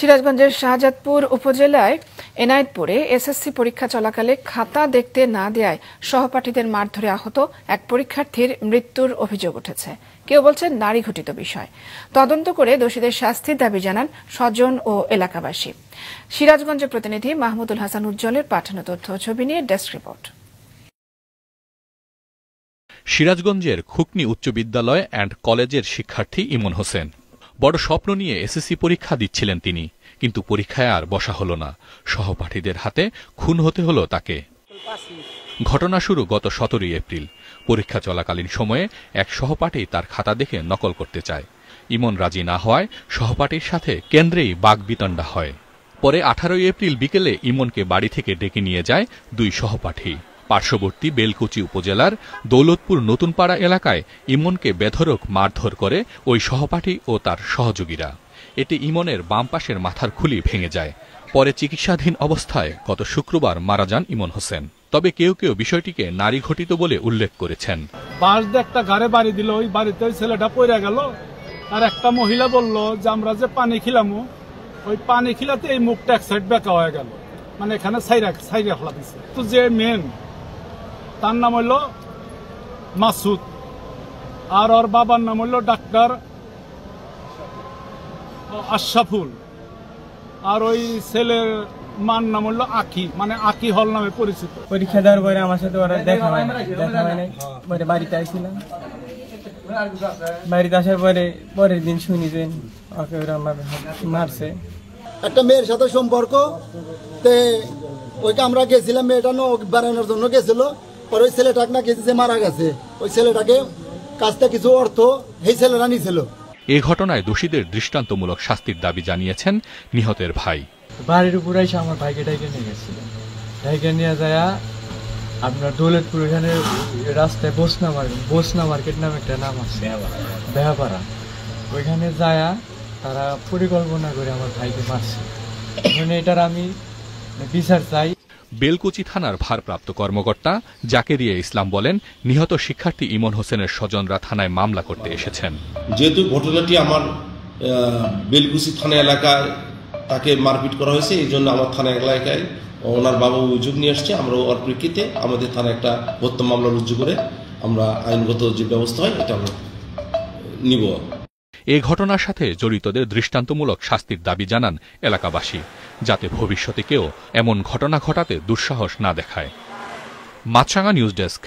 সিরাজগঞ্জের শাহজাদপুর উপজেলায় এনায়েতপুরে এসএসসি পরীক্ষা চলাকালে খাতা দেখতে না দেয়ায় সহপাঠীদের মারধরে আহত এক পরীক্ষার্থীর মৃত্যুর অভিযোগ উঠেছে। কেউ বলছেন নারী ঘটিত বিষয়। তদন্ত করে দোষীদের শাস্তির দাবি জানান স্বজন ও এলাকাবাসী। সিরাজগঞ্জের প্রতিনিধি মাহমুদুল হাসান উজ্জ্বলের পাঠানো তথ্য ছবি নিয়ে ডেস্ক রিপোর্ট। সিরাজগঞ্জের খুকনি উচ্চ বিদ্যালয় অ্যান্ড কলেজের শিক্ষার্থী ইমন হোসেন বড় স্বপ্ন নিয়ে এসএসসি পরীক্ষা দিচ্ছিলেন তিনি, কিন্তু পরীক্ষায় আর বসা হলো না। সহপাঠীদের হাতে খুন হতে হলো তাকে। ঘটনা শুরু গত 17 এপ্রিল। পরীক্ষা চলাকালীন সময়ে এক সহপাঠী তার খাতা দেখে নকল করতে চায়। ইমন রাজি না হওয়ায় সহপাঠীর সাথে কেন্দ্রেই বাগবিতণ্ডা হয়। পরে 18 এপ্রিল বিকেলে ইমনকে বাড়ি থেকে ডেকে নিয়ে যায় দুই সহপাঠী। পার্শ্ববর্তী বেলকুচি উপজেলার দৌলতপুর নতুনপাড়া এলাকায় ইমনকে বেধড়ক মারধর করে ওই সহপাঠী ও তার সহযোগীরা। এতে ইমনের বাম পাশের মাথার খুলি ভেঙে যায়। পরে চিকিৎসাধীন অবস্থায় গত শুক্রবার মারা যান ইমন হোসেন। তবে কেউ কেউ বিষয়টিকে নারী ঘটিত বলে উল্লেখ করেছেন। বাস দিয়ে একটা ঘরে বাড়ি দিল, ওই বাড়িতে ওই ছেলেটা পড়ে গেল। আর একটা মহিলা বলল যে আমরা যে পানি খিলামু, ওই পানি খিলাতে এই মুখটা এক সাইড বেঁকা হয়ে গেল, মানে এখানে সাইরা ফেলা দিচ্ছে। তো যে মেন তার নাম হইল মাসুদ, আর ওর বাবার নাম হইল ডাক্তার আশরাফুল, আর ওই ছেলের মার নাম হইল আকি, মানে আকি হল নামে পরিচিত। পরীক্ষা দেওয়ার পরে আমার সাথে ওরা দেখা হয় নাই। পরে বাড়িতে আসছিলাম, বাড়িতে আসার পরে পরের দিন শুনি যে ওকে ওরা মারছে। একটা মেয়ের সাথে সম্পর্ক, ওইটা আমরা গেছিলাম, মেয়েটা বাড়ানোর জন্য গেছিল। পরে ওই ছেলেটাকে না গেছে মারা গেছে, ওই ছেলেটাকে কাজটা কিছু অর্থ এই ছেলেরা নিয়েছিল। এই ঘটনায় দোষীদের দৃষ্টান্তমূলক শাস্তির দাবি জানিয়েছেন নিহতের ভাই। বাড়ির উপরে এসে আমার ভাইকে ডাইকে নিয়ে গেছিল। ডাইকে নিয়ে যায় আপনার দৌলতপুর এখানে রাস্তায় বসনা মার্কেট নামে একটা নাম আছে, বেহাপাড়া। ওইখানে যায় তারা পরিকল্পনা করে আমার ভাইকে মারছে। এটার আমি বিচার চাই। বেলকুচি থানার ভারপ্রাপ্ত কর্মকর্তা জাকেরিয়া ইসলাম বলেন, নিহত শিক্ষার্থী ইমন হোসেনের স্বজনরা থানায় মামলা করতে এসেছেন। যেহেতু ঘটনাটি আমার বেলকুচি থানা এলাকায় তাকে মারপিট করা হয়েছে, এই জন্য আমার থানা এলাকায় ওনার বাবা অভিযোগ নিয়ে আসছে। আমরা ওর প্রেক্ষিতে আমাদের থানায় একটা হত্যা মামলা রুজু করে আমরা আইনগত যে ব্যবস্থা হয় এটা আমরা নিব। এ ঘটনার সাথে জড়িতদের দৃষ্টান্তমূলক শাস্তির দাবি জানান এলাকাবাসী, যাতে ভবিষ্যতে কেউ এমন ঘটনা ঘটাতে দুঃসাহস না দেখায়। মাছরাঙা নিউজ ডেস্ক।